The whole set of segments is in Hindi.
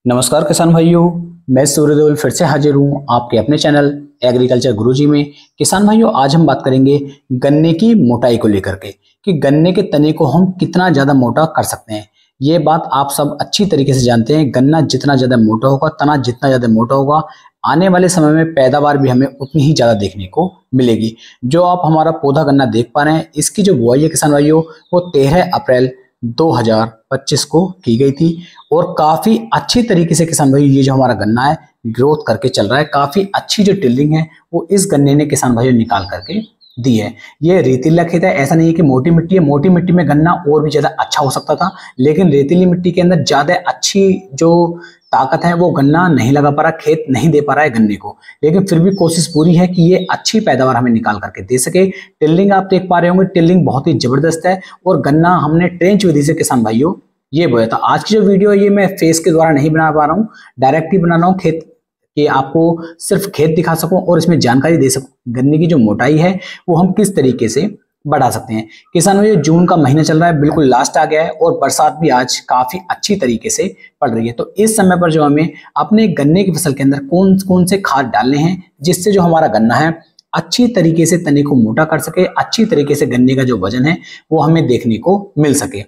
नमस्कार किसान भाइयों, मैं सूर्यदेवल फिर से हाजिर हूँ आपके अपने चैनल एग्रीकल्चर गुरुजी में। किसान भाइयों, आज हम बात करेंगे गन्ने की मोटाई को लेकर के कि गन्ने के तने को हम कितना ज़्यादा मोटा कर सकते हैं। ये बात आप सब अच्छी तरीके से जानते हैं, गन्ना जितना ज़्यादा मोटा होगा, तना जितना ज़्यादा मोटा होगा, आने वाले समय में पैदावार भी हमें उतनी ही ज़्यादा देखने को मिलेगी। जो आप हमारा पौधा गन्ना देख पा रहे हैं, इसकी जो बुआई है किसान भाइयों, वो 13 अप्रैल 2025 को की गई थी और काफी अच्छी तरीके से किसान भाई ये जो हमारा गन्ना है ग्रोथ करके चल रहा है। काफी अच्छी जो टिल्डिंग है वो इस गन्ने ने किसान भाइयों निकाल करके दी है। ये रेतीला खेत है, ऐसा नहीं है कि मोटी मिट्टी है। मोटी मिट्टी में गन्ना और भी ज्यादा अच्छा हो सकता था, लेकिन रेतीली मिट्टी के अंदर ज्यादा अच्छी जो ताकत है वो गन्ना नहीं लगा पा रहा, खेत नहीं दे पा रहा है गन्ने को। लेकिन फिर भी कोशिश पूरी है कि ये अच्छी पैदावार हमें निकाल करके दे सके। टिल्डिंग आप देख पा रहे होंगे, टिल्डिंग बहुत ही जबरदस्त है और गन्ना हमने ट्रेंच विधि से किसान भाइयों ये बोया था। आज की जो वीडियो है ये मैं फेस के द्वारा नहीं बना पा रहा हूँ, डायरेक्ट ही बना रहा हूँ खेत कि आपको सिर्फ खेत दिखा सकूं और इसमें जानकारी दे सकूं गन्ने की जो मोटाई है वो हम किस तरीके से बढ़ा सकते हैं। किसान भाइयों, जून का महीना चल रहा है, बिल्कुल लास्ट आ गया है और बरसात भी आज काफी अच्छी तरीके से पड़ रही है। तो इस समय पर जो हमें अपने गन्ने की फसल के अंदर कौन कौन से खाद डालने हैं जिससे जो हमारा गन्ना है अच्छी तरीके से तने को मोटा कर सके, अच्छी तरीके से गन्ने का जो वजन है वो हमें देखने को मिल सके।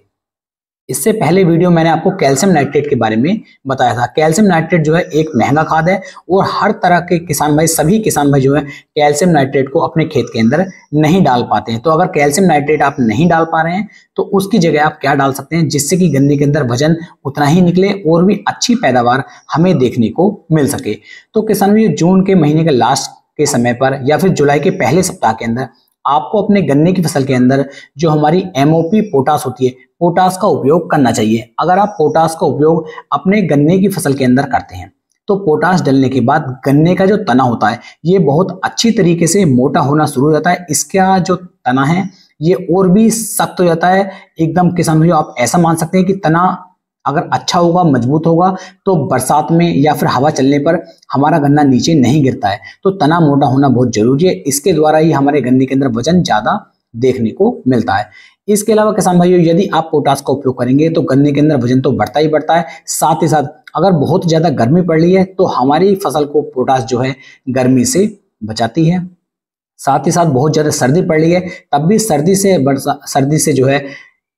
इससे पहले वीडियो मैंने आपको कैल्शियम नाइट्रेट के बारे में बताया था। कैल्शियम नाइट्रेट जो है एक महंगा खाद है और हर तरह के किसान भाई, सभी किसान भाई जो है कैल्शियम नाइट्रेट को अपने खेत के अंदर नहीं डाल पाते हैं। तो अगर कैल्शियम नाइट्रेट आप नहीं डाल पा रहे हैं तो उसकी जगह आप क्या डाल सकते हैं जिससे कि गन्ने के अंदर वजन उतना ही निकले और भी अच्छी पैदावार हमें देखने को मिल सके। तो किसान भाई, जून के महीने के लास्ट के समय पर या फिर जुलाई के पहले सप्ताह के अंदर आपको अपने गन्ने की फसल के अंदर जो हमारी एमओपी पोटास होती है, पोटास का उपयोग करना चाहिए। अगर आप पोटास का उपयोग अपने गन्ने की फसल के अंदर करते हैं तो पोटास डलने के बाद गन्ने का जो तना होता है ये बहुत अच्छी तरीके से मोटा होना शुरू हो जाता है। इसका जो तना है ये और भी सख्त हो जाता है एकदम। किसान भाइयों, आप ऐसा मान सकते हैं कि तना अगर अच्छा होगा, मजबूत होगा तो बरसात में या फिर हवा चलने पर हमारा गन्ना नीचे नहीं गिरता है। तो तना मोटा होना बहुत जरूरी है, इसके द्वारा ही हमारे गन्ने के अंदर वजन ज्यादा देखने को मिलता है। इसके अलावा किसान भाइयों, यदि आप पोटास का उपयोग करेंगे तो गन्ने के अंदर वजन तो बढ़ता ही बढ़ता है, साथ ही साथ अगर बहुत ज्यादा गर्मी पड़ रही है तो हमारी फसल को पोटास जो है गर्मी से बचाती है। साथ ही साथ बहुत ज्यादा सर्दी पड़ रही है तब भी सर्दी से जो है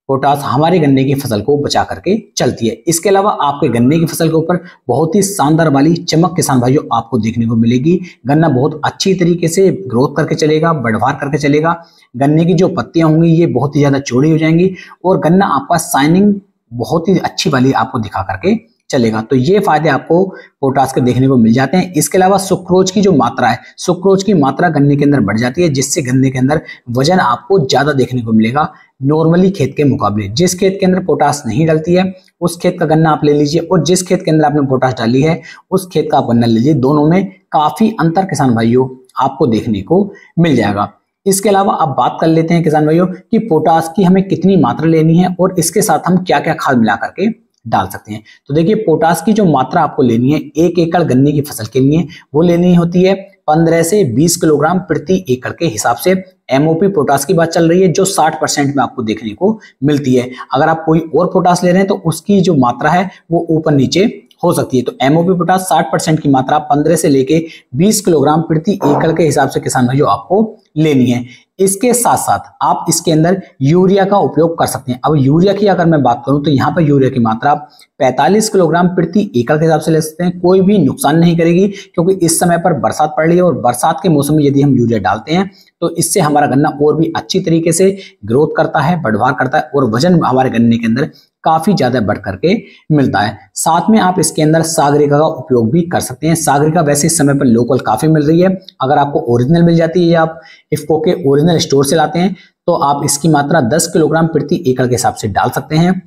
पोटास हमारे गन्ने की फसल को बचा करके चलती है। इसके अलावा आपके गन्ने की फसल के ऊपर बहुत ही शानदार वाली चमक किसान भाइयों आपको देखने को मिलेगी। गन्ना बहुत अच्छी तरीके से ग्रोथ करके चलेगा, बढ़वार करके चलेगा। गन्ने की जो पत्तियां होंगी ये बहुत ही ज्यादा चौड़ी हो जाएंगी और गन्ना आपका शाइनिंग बहुत ही अच्छी वाली आपको दिखा करके चलेगा। तो ये फायदे आपको पोटास के देखने को मिल जाते हैं। इसके अलावा सुक्रोज की जो मात्रा है, सुक्रोज की मात्रा गन्ने के अंदर बढ़ जाती है जिससे गन्ने के अंदर वजन आपको ज्यादा देखने को मिलेगा नॉर्मली खेत के मुकाबले। जिस खेत के अंदर पोटास नहीं डलती है उस खेत का गन्ना आप ले लीजिए और जिस खेत के अंदर आपने पोटास डाली है उस खेत का आप गन्ना लीजिए, दोनों में काफी अंतर किसान भाइयों आपको देखने को मिल जाएगा। इसके अलावा आप बात कर लेते हैं किसान भाइयों कि पोटास की हमें कितनी मात्रा लेनी है और इसके साथ हम क्या क्या खाद मिला करके डाल सकते हैं। तो देखिए, पोटास की जो मात्रा आपको लेनी है 1 एकड़ गन्ने की फसल के लिए वो लेनी होती है 15 से 20 किलोग्राम प्रति एकड़ के हिसाब से। एमओपी पोटास की बात चल रही है जो 60% में आपको देखने को मिलती है। अगर आप कोई और पोटास ले रहे हैं तो उसकी जो मात्रा है वो ऊपर नीचे हो सकती है। तो एमओपी पोटास 60% की मात्रा 15 से लेके 20 किलोग्राम प्रति एकड़ के हिसाब से किसान भाइयों आपको लेनी है। इसके साथ साथ आप इसके अंदर यूरिया का उपयोग कर सकते हैं। अब यूरिया की अगर मैं बात करूं तो यहाँ पर यूरिया की मात्रा आप 45 किलोग्राम प्रति एकड़ के हिसाब से ले सकते हैं। कोई भी नुकसान नहीं करेगी क्योंकि इस समय पर बरसात पड़ रही है और बरसात के मौसम में यदि हम यूरिया डालते हैं तो इससे हमारा गन्ना और भी अच्छी तरीके से ग्रोथ करता है, बढ़वार करता है और वजन हमारे गन्ने के अंदर काफी ज्यादा बढ़ करके मिलता है। साथ में आप इसके अंदर सागरिका का उपयोग भी कर सकते हैं। सागरिका वैसे इस समय पर लोकल काफी मिल रही है, अगर आपको ओरिजिनल मिल जाती है या आप इफ्को के ओरिजिनल स्टोर से लाते हैं तो आप इसकी मात्रा 10 किलोग्राम प्रति एकड़ के हिसाब से डाल सकते हैं।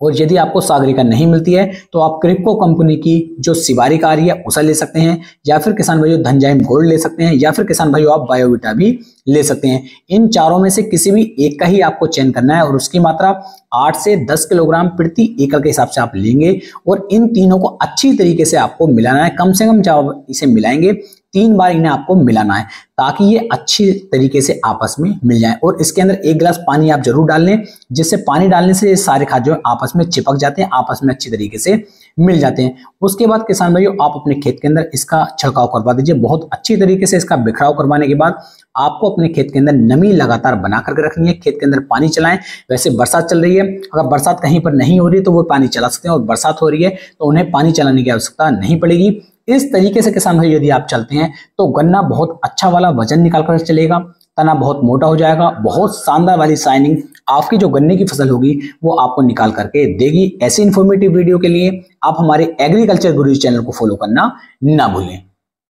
और यदि आपको सागरिका नहीं मिलती है तो आप क्रिप्को कंपनी की जो शिवारिक आ रही है उसे ले सकते हैं, या फिर किसान भाइयों धनजाइम गोल्ड ले सकते हैं, या फिर किसान भाइयों आप बायोविटा भी ले सकते हैं। इन चारों में से किसी भी एक का ही आपको चयन करना है और उसकी मात्रा 8 से 10 किलोग्राम प्रति एकड़ के हिसाब से आप लेंगे और इन तीनों को अच्छी तरीके से आपको मिलाना है। कम से कम जब इसे मिलाएंगे 3 बार इन्हें आपको मिलाना है ताकि ये अच्छी तरीके से आपस में मिल जाए। और इसके अंदर 1 गिलास पानी आप जरूर डाल लें, जिससे पानी डालने से ये सारे खाद जो आपस में चिपक जाते हैं, आपस में अच्छी तरीके से मिल जाते हैं। उसके बाद किसान भाइयों आप अपने खेत के अंदर इसका छिड़काव करवा दीजिए। बहुत अच्छी तरीके से इसका बिखराव करवाने के बाद आपको अपने खेत के अंदर नमी लगातार बना करके रखनी है। खेत के अंदर पानी चलाएं। वैसे बरसात चल रही है, अगर बरसात कहीं पर नहीं हो रही तो वो पानी चला सकते हैं, और बरसात हो रही है तो उन्हें पानी चलाने की आवश्यकता नहीं पड़ेगी। इस तरीके से किसान भाई यदि आप चलते हैं तो गन्ना बहुत अच्छा वाला वजन निकाल कर चलेगा, तना बहुत मोटा हो जाएगा, बहुत शानदार वाली शाइनिंग आपकी जो गन्ने की फसल होगी वो आपको निकाल करके देगी। ऐसी इंफॉर्मेटिव वीडियो के लिए आप हमारे एग्रीकल्चर गुरुजी चैनल को फॉलो करना ना भूलें।